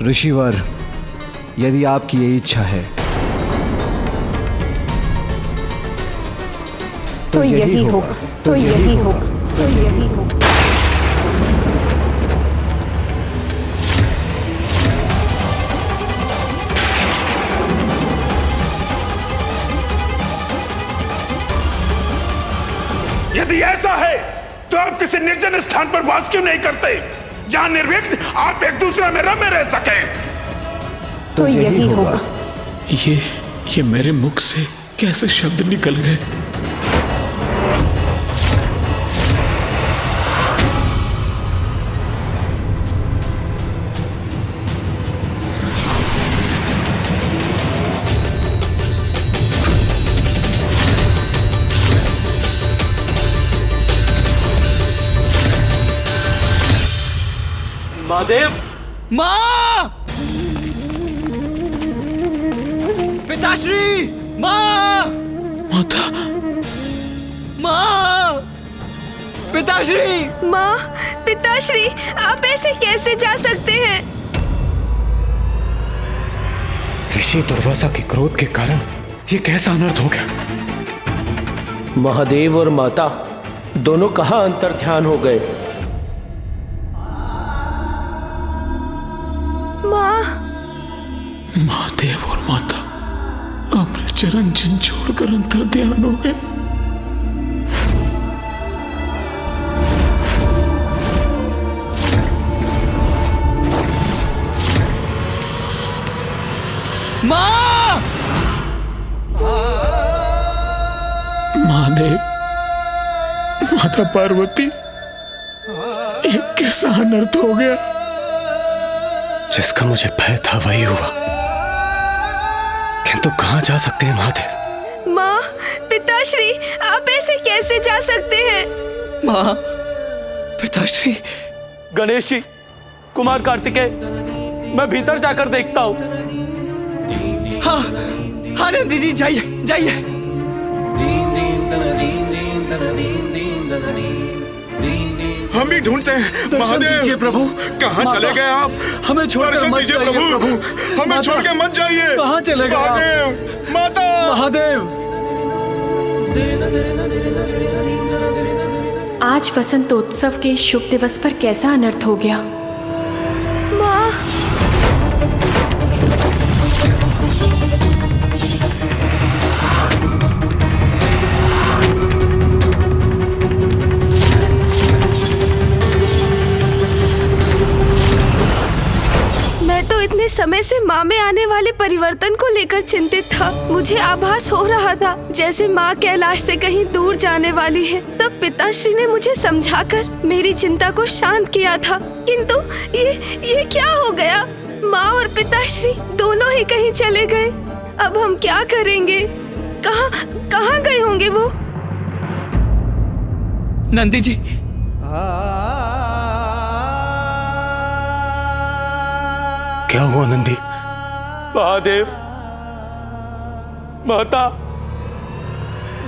ऋषिवर, यदि आपकी ये इच्छा है तो यही होगा, तो यही होगा, तो यही होगा। यदि ऐसा है तो आप किसी निर्जन स्थान पर वास क्यों नहीं करते, जहां निर्विघ्न आप एक दूसरे में रमे रह सकें? तो यही होगा। ये मेरे मुख से कैसे शब्द निकल गए? महादेव, माँ! पिताश्री! माँ! माता, माँ! पिताश्री! माँ, पिताश्री, आप ऐसे कैसे जा सकते हैं? ऋषि दुर्वासा के क्रोध के कारण ये कैसा अनर्थ हो गया? महादेव और माता दोनों कहाँ अंतर ध्यान हो गए? माँ, महादेव और माता अपने चरण चिन्ह छोड़कर अंतर ध्यान हो गए। माँ! महादेव, माता पार्वती, ये कैसा अनर्थ हो गया? जिसका मुझे भय था वही हुआ, किंतु कहां जा सकते हैं महादेव? माँ, पिताश्री, आप ऐसे कैसे जा सकते हैं? माँ, पिताश्री! गणेश जी, कुमार कार्तिकेय, मैं भीतर जाकर देखता हूँ। हाँ, हाँ नंदी जी, जाइए, जाइए। हम भी ढूंढते हैं महादेव। प्रभु, कहाँ चले गए आप? हमें छोड़कर दर्शन मत दीजिए जाइए प्रभु, प्रभु। हमें छोड़ के मत जाइए। कहाँ चले गए आप? महादेव, माता, महादेव! आज वसंतोत्सव के शुभ दिवस पर कैसा अनर्थ हो गया? माँ, मैं तो इतने समय से माँ में आने वाले परिवर्तन को लेकर चिंतित था। मुझे आभास हो रहा था जैसे माँ कैलाश से कहीं दूर जाने वाली है। तब पिताश्री ने मुझे समझाकर मेरी चिंता को शांत किया था, किंतु ये क्या हो गया? माँ और पिताश्री दोनों ही कहीं चले गए। अब हम क्या करेंगे? कहाँ गए होंगे वो? नंदी जी, क्या हुआ नंदी? महादेव, माता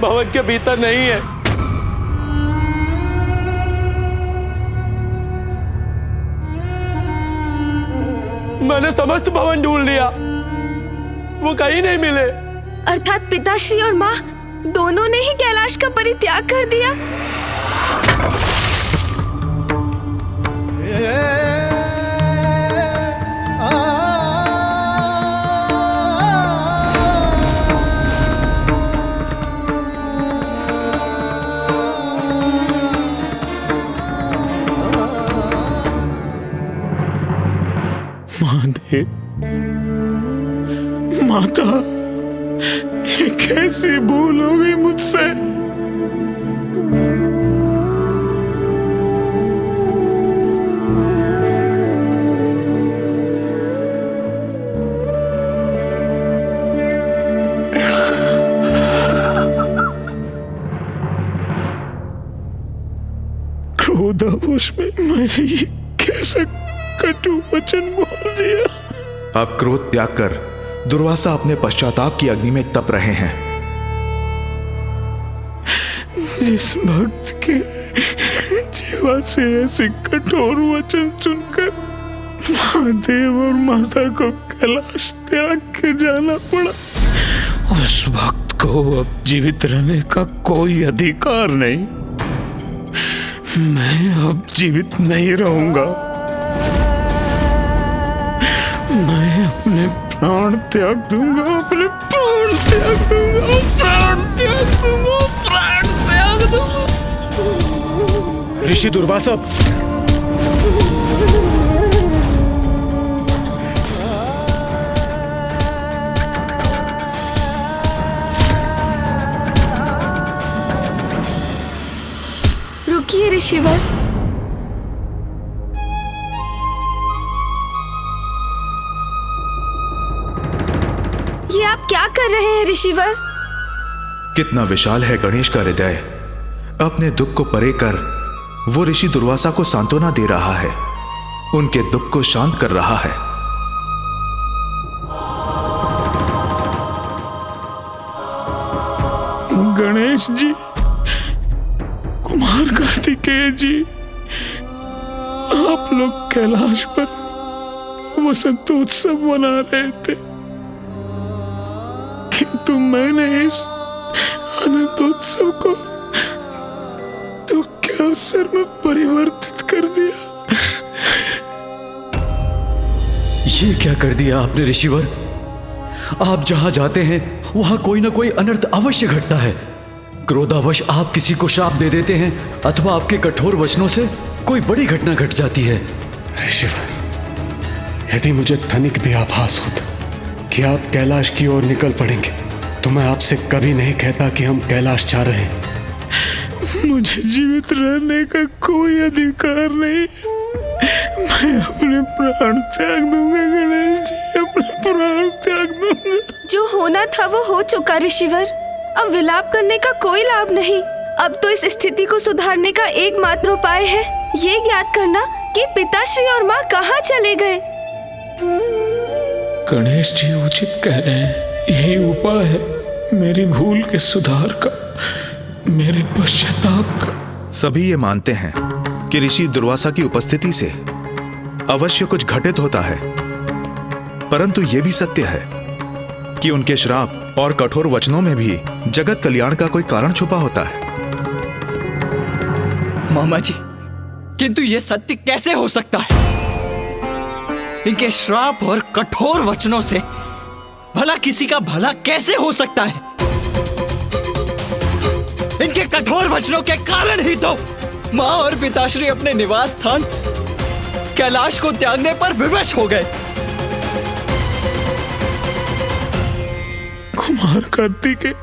भवन के भीतर नहीं है। मैंने समस्त भवन ढूंढ लिया, वो कहीं नहीं मिले। अर्थात पिताश्री और माँ दोनों ने ही कैलाश का परित्याग कर दिया। महादेव, माता, ये कैसी भूल हो गई मुझसे? क्रोधावश में मैंने ये कैसे कटु वचन बोल दिया। अब क्रोध त्याग कर दुर्वासा अपने पश्चाताप की अग्नि में तप रहे हैं। जिस भक्त के जीवा से ऐसे कठोर वचन सुनकर महादेव और माता को कैलाश त्याग के जाना पड़ा। उस वक्त को अब जीवित रहने का कोई अधिकार नहीं। मैं अब जीवित नहीं रहूंगा। मैं अपने प्राण त्याग दूंगा, अपने प्राण त्याग दूंगा, प्राण त्याग दूंगा, प्राण त्याग दूंगा। ऋषि दुर्वासा, रुकिए ऋषिवर। ये आप क्या कर रहे हैं ऋषिवर? कितना विशाल है गणेश का हृदय। अपने दुख को परे कर वो ऋषि दुर्वासा को सांत्वना दे रहा है, उनके दुख को शांत कर रहा है। गणेश जी, कुमार कार्तिकेय जी, आप लोग कैलाश पर वसंतोत्सव मना रहे थे, किंतु मैंने इस अनंतोत्सव को दुख के अवसर में परिवर्तित कर दिया। ये क्या कर दिया आपने ऋषिवर? आप जहां जाते हैं वहां कोई ना कोई अनर्थ अवश्य घटता है। क्रोधावश आप किसी को श्राप दे देते हैं अथवा आपके कठोर वचनों से कोई बड़ी घटना घट जाती है। ऋषिवर, यदि मुझे तनिक भी आभास होता कि आप कैलाश की ओर निकल पड़ेंगे तो मैं आपसे कभी नहीं कहता कि हम कैलाश जा रहे हैं। मुझे जीवित रहने का कोई अधिकार नहीं। मैं अपने प्राण त्याग दूंगा गणेश जी, अपने प्राण त्याग दूंगा। जो होना था वो हो चुका ऋषिवर। अब विलाप करने का कोई लाभ नहीं। अब तो इस स्थिति को सुधारने का एकमात्र उपाय है ये ज्ञात करना कि पिताश्री और माँ कहाँ चले गए। गणेश जी उचित कह रहे हैं। यही उपाय है मेरी भूल के सुधार का, मेरे पश्चाताप का। सभी ये मानते हैं कि ऋषि दुर्वासा की उपस्थिति से अवश्य कुछ घटित होता है, परंतु यह भी सत्य है कि उनके श्राप और कठोर वचनों में भी जगत कल्याण का कोई कारण छुपा होता है। मामा जी, किंतु यह सत्य कैसे हो सकता है? इनके श्राप और कठोर वचनों से भला किसी का भला कैसे हो सकता है? इनके कठोर वचनों के कारण ही तो माँ और पिताश्री अपने निवास स्थान कैलाश को त्यागने पर विवश हो गए। कुमार कार्तिकेय,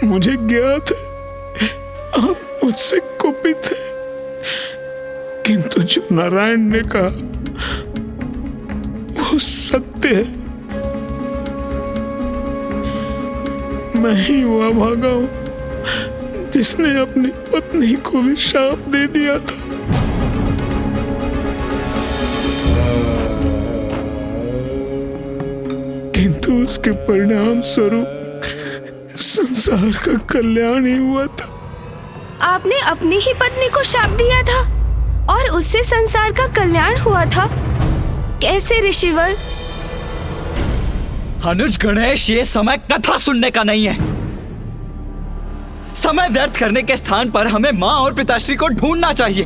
मुझे ज्ञात है आप मुझसे कुपित हैं, किंतु जो नारायण ने कहा वो सत्य है। मैं ही वो अभागा हूं जिसने अपनी पत्नी को भी शाप दे दिया था। किंतु उसके परिणाम स्वरूप संसार का कल्याण ही हुआ था। आपने अपनी ही पत्नी को शाप दिया था और उससे संसार का कल्याण हुआ था? कैसे ऋषिवर? अनुज गणेश, ये समय कथा सुनने का नहीं है। समय व्यर्थ करने के स्थान पर हमें माँ और पिताश्री को ढूंढना चाहिए,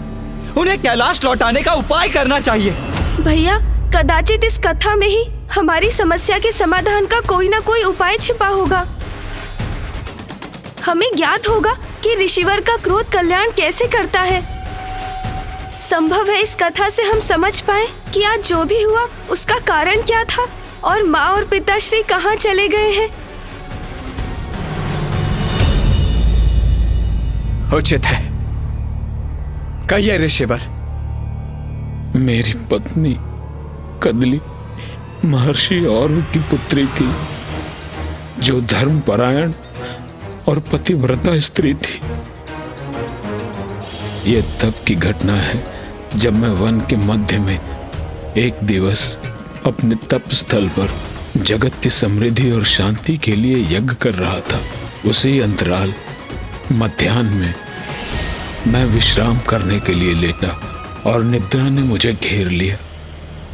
उन्हें कैलाश लौटाने का उपाय करना चाहिए। भैया, कदाचित इस कथा में ही हमारी समस्या के समाधान का कोई ना कोई उपाय छिपा होगा। हमें ज्ञात होगा कि ऋषिवर का क्रोध कल्याण कैसे करता है। संभव है इस कथा से हम समझ पाए कि आज जो भी हुआ उसका कारण क्या था और माँ और पिताश्री कहाँ चले गए हैं। उचित है, कहिए ऋषिवर। मेरी पत्नी कदली महर्षि और की पुत्री थी, जो धर्मपरायण और पतिव्रता स्त्री थी। ये तब की घटना है जब मैं वन के मध्य में एक दिवस अपने तप स्थल पर जगत की समृद्धि और शांति के लिए यज्ञ कर रहा था। उसी अंतराल मध्याह्न में मैं विश्राम करने के लिए लेटा और निद्रा ने मुझे घेर लिया।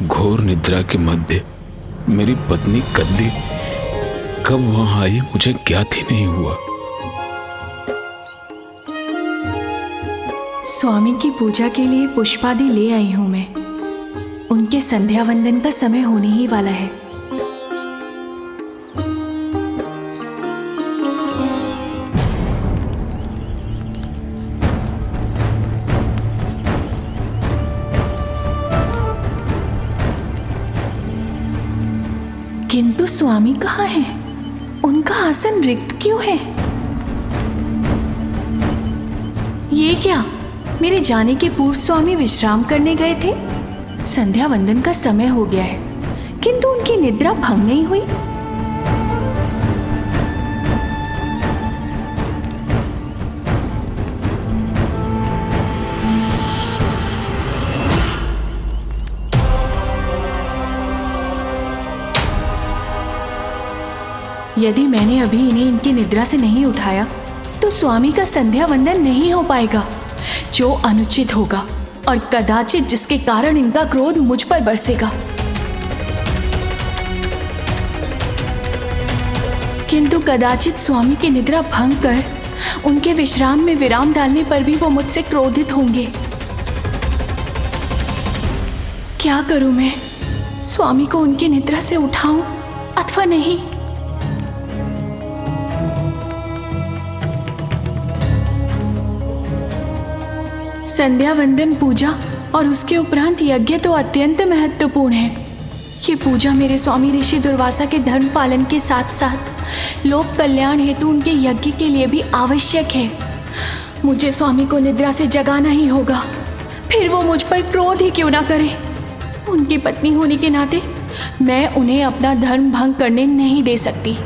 घोर निद्रा के मध्य मेरी पत्नी कदली कब वहां आई मुझे ज्ञात ही नहीं हुआ। स्वामी की पूजा के लिए पुष्पादि ले आई हूं मैं। उनके संध्या वंदन का समय होने ही वाला है। किंतु स्वामी कहाँ हैं? उनका आसन रिक्त क्यों है? ये क्या, मेरे जाने के पूर्व स्वामी विश्राम करने गए थे? संध्या वंदन का समय हो गया है, किंतु उनकी निद्रा भंग नहीं हुई। यदि मैंने अभी इन्हें इनकी निद्रा से नहीं उठाया तो स्वामी का संध्या वंदन नहीं हो पाएगा, जो अनुचित होगा और कदाचित जिसके कारण इनका क्रोध मुझ पर बरसेगा। किंतु कदाचित स्वामी की निद्रा भंग कर उनके विश्राम में विराम डालने पर भी वो मुझसे क्रोधित होंगे। क्या करूं मैं? स्वामी को उनकी निद्रा से उठाऊं अथवा नहीं? संध्या वंदन पूजा और उसके उपरांत यज्ञ तो अत्यंत महत्वपूर्ण है। ये पूजा मेरे स्वामी ऋषि दुर्वासा के धर्म पालन के साथ साथ लोक कल्याण हेतु उनके यज्ञ के लिए भी आवश्यक है। मुझे स्वामी को निद्रा से जगाना ही होगा, फिर वो मुझ पर क्रोध ही क्यों ना करे। उनकी पत्नी होने के नाते मैं उन्हें अपना धर्म भंग करने नहीं दे सकती।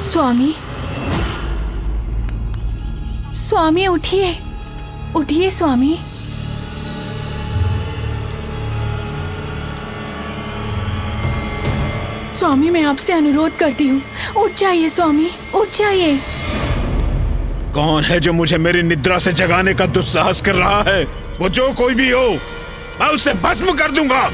स्वामी, स्वामी उठिए, उठिए स्वामी। स्वामी मैं आपसे अनुरोध करती हूँ, उठ जाइए स्वामी, उठ जाइए। कौन है जो मुझे मेरी निद्रा से जगाने का दुस्साहस कर रहा है? वो जो कोई भी हो, मैं उसे भस्म कर दूंगा।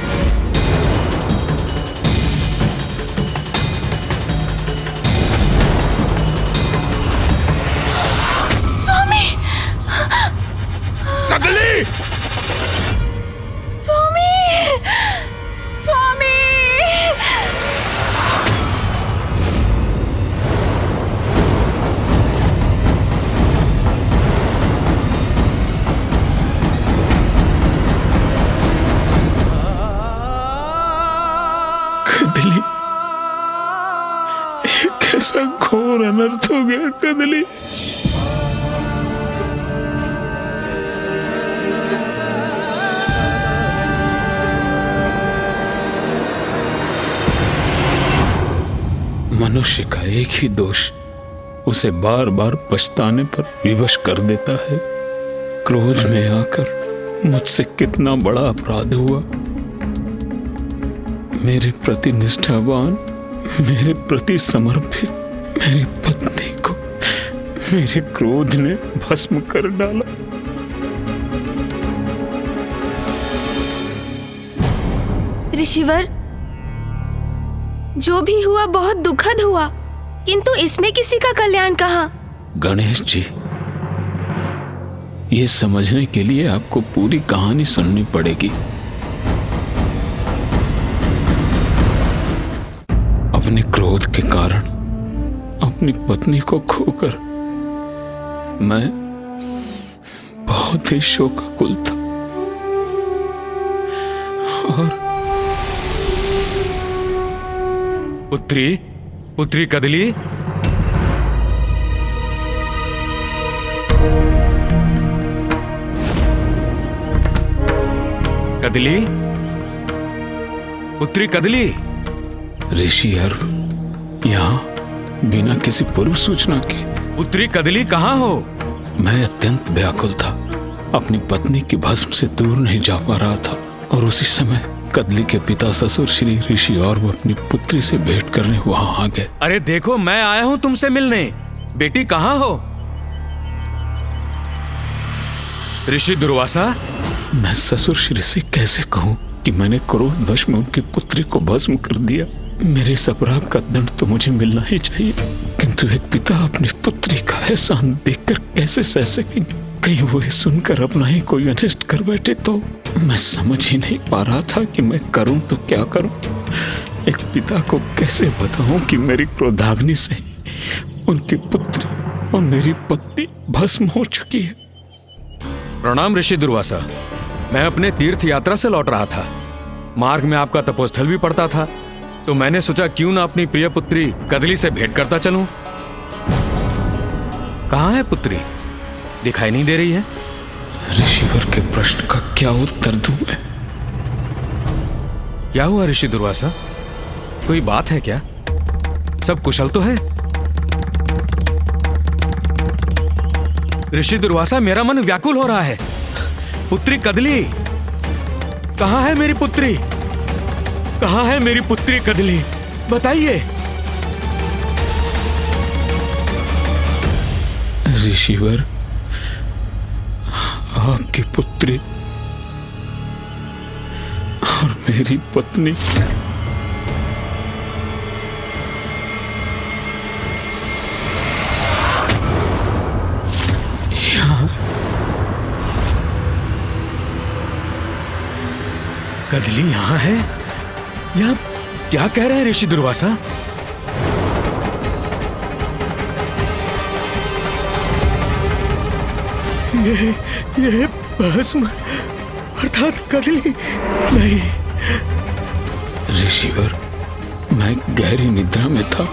कदली! स्वामी! स्वामी! कदली, ये कैसा घोर अनर्थ हो गया कदली। मनुष्य का एक ही दोष उसे बार बार पछताने पर विवश कर देता है। क्रोध में आकर मुझसे कितना बड़ा अपराध हुआ। मेरे प्रति निष्ठावान, मेरे प्रति समर्पित मेरी पत्नी को मेरे क्रोध ने भस्म कर डाला। ऋषिवर, जो भी हुआ बहुत दुखद हुआ, किंतु इसमें किसी का कल्याण कहाँ? गणेश जी, ये समझने के लिए आपको पूरी कहानी सुननी पड़ेगी। अपने क्रोध के कारण अपनी पत्नी को खोकर मैं बहुत ही शोकाकुल था और पुत्री कदली, कदली, पुत्री कदली। ऋषि अर्व यहाँ बिना किसी पूर्व सूचना के पुत्री कदली कहाँ हो? मैं अत्यंत व्याकुल था, अपनी पत्नी की भस्म से दूर नहीं जा पा रहा था, और उसी समय कदली के पिता ससुर श्री ऋषि और वो अपनी पुत्री से भेंट करने वहां आ गए। अरे देखो, मैं आया हूं तुमसे मिलने। बेटी कहाँ हो? ऋषि दुर्वासा, मैं ससुर श्री से कैसे कहूं कि मैंने क्रोधवश में उनकी पुत्री को भस्म कर दिया। मेरे इस अपराध का दंड तो मुझे मिलना ही चाहिए, किंतु एक पिता अपनी पुत्री का एहसान देखकर कैसे सह सकेंगे? कहीं वो ये सुनकर अपना ही कोई अनिष्ट कर बैठे तो? मैं समझ ही नहीं पा रहा था कि मैं करूं तो क्या करूं। एक पिता को कैसे बताऊं कि मेरी क्रोधाग्नि से उनकी पुत्री और मेरी पत्नी भस्म हो चुकी है। प्रणाम ऋषि दुर्वासा। मैं अपने तीर्थ यात्रा से लौट रहा था। मार्ग में आपका तपोस्थल भी पड़ता था, तो मैंने सोचा क्यों ना अपनी प्रिय पुत्री कदली से भेंट करता चलूं। कहाँ है पुत्री? दिखाई नहीं दे रही है। ऋषिवर के प्रश्न का क्या उत्तर दूं मैं? क्या हुआ ऋषि दुर्वासा? कोई बात है क्या? सब कुशल तो है? ऋषि दुर्वासा, मेरा मन व्याकुल हो रहा है। पुत्री कदली, कहाँ है मेरी पुत्री? कहाँ है मेरी पुत्री कदली? बताइए। ऋषिवर, आपकी पुत्री और मेरी पत्नी यहाँ। कदली यहाँ है? या क्या कह रहे हैं ऋषि दुर्वासा? ये भस्म अर्थात कदली नहीं। ऋषिवर, मैं गहरी निद्रा में था।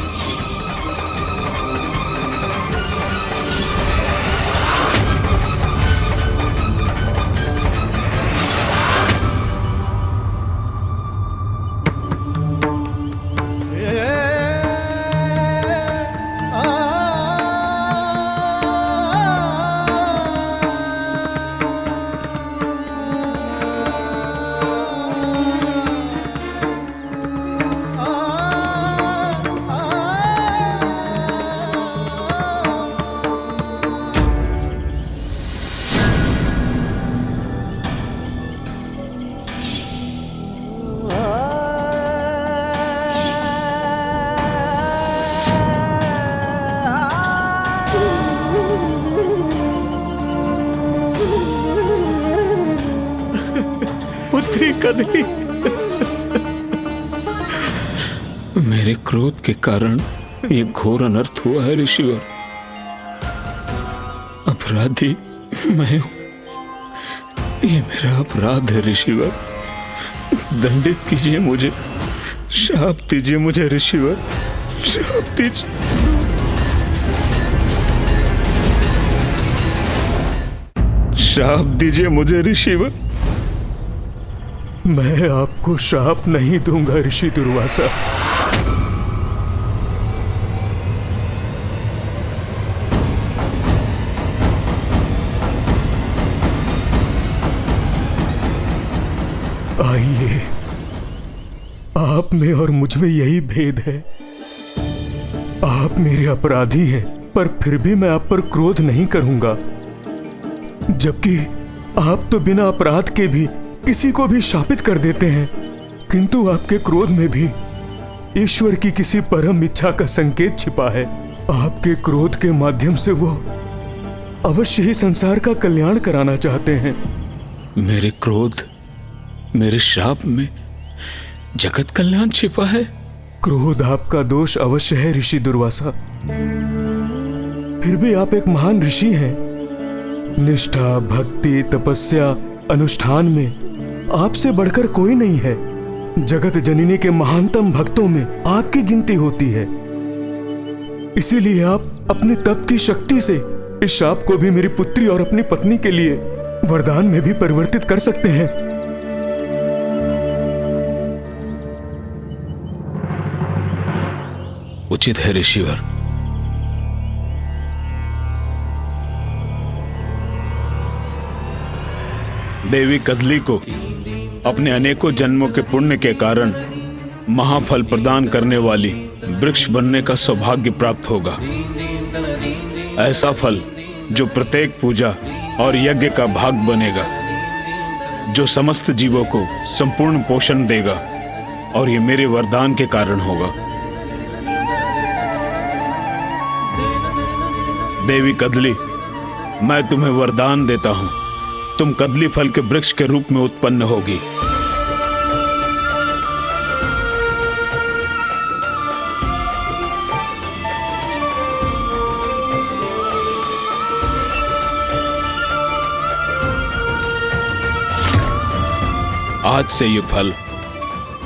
कदली, मेरे क्रोध के कारण ये घोर अनर्थ हुआ है ऋषिवर। अपराधी मैं हूं, ये मेरा अपराध है ऋषिवर। दंडित कीजिए मुझे, शाप दीजिए मुझे ऋषिवर, शाप दीजिए। शाप दीजिए मुझे ऋषिवर। मैं आपको शाप नहीं दूंगा ऋषि दुर्वासा। आइए, आप में और मुझ में यही भेद है। आप मेरे अपराधी हैं, पर फिर भी मैं आप पर क्रोध नहीं करूंगा, जबकि आप तो बिना अपराध के भी किसी को भी शापित कर देते हैं। किंतु आपके क्रोध में भी ईश्वर की किसी परम इच्छा का संकेत छिपा है। आपके क्रोध के माध्यम से वो अवश्य ही संसार का कल्याण कराना चाहते हैं। मेरे क्रोध, मेरे श्राप में जगत कल्याण छिपा है। क्रोध आपका दोष अवश्य है ऋषि दुर्वासा, फिर भी आप एक महान ऋषि हैं। निष्ठा, भक्ति, तपस्या, अनुष्ठान में आपसे बढ़कर कोई नहीं है। जगत जननी के महानतम भक्तों में आपकी गिनती होती है। इसीलिए आप अपने तप की शक्ति से इस शाप को भी मेरी पुत्री और अपनी पत्नी के लिए वरदान में भी परिवर्तित कर सकते हैं। उचित है ऋषिवर, देवी कदली को अपने अनेकों जन्मों के पुण्य के कारण महाफल प्रदान करने वाली वृक्ष बनने का सौभाग्य प्राप्त होगा। ऐसा फल जो प्रत्येक पूजा और यज्ञ का भाग बनेगा, जो समस्त जीवों को संपूर्ण पोषण देगा, और ये मेरे वरदान के कारण होगा। देवी कदली, मैं तुम्हें वरदान देता हूं, तुम कदली फल के वृक्ष के रूप में उत्पन्न होगी। आज से ये फल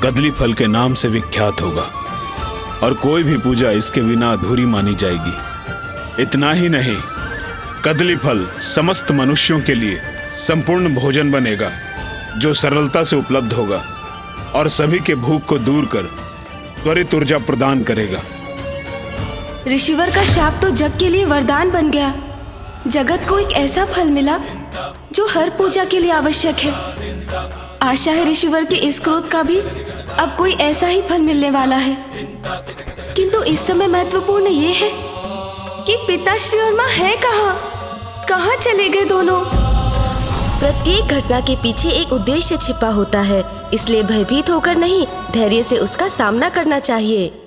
कदली फल के नाम से विख्यात होगा और कोई भी पूजा इसके बिना अधूरी मानी जाएगी। इतना ही नहीं, कदली फल समस्त मनुष्यों के लिए संपूर्ण भोजन बनेगा, जो सरलता से उपलब्ध होगा और सभी के भूख को दूर कर त्वरित ऊर्जा प्रदान करेगा। ऋषिवर का शाप तो जग के लिए वरदान बन गया। जगत को एक ऐसा फल मिला जो हर पूजा के लिए आवश्यक है। आशा है ऋषिवर के इस क्रोध का भी अब कोई ऐसा ही फल मिलने वाला है। किंतु इस समय महत्वपूर्ण ये है कि पिताश्री और माँ है कहाँ चले गए दोनों? प्रत्येक घटना के पीछे एक उद्देश्य छिपा होता है, इसलिए भयभीत होकर नहीं, धैर्य से उसका सामना करना चाहिए।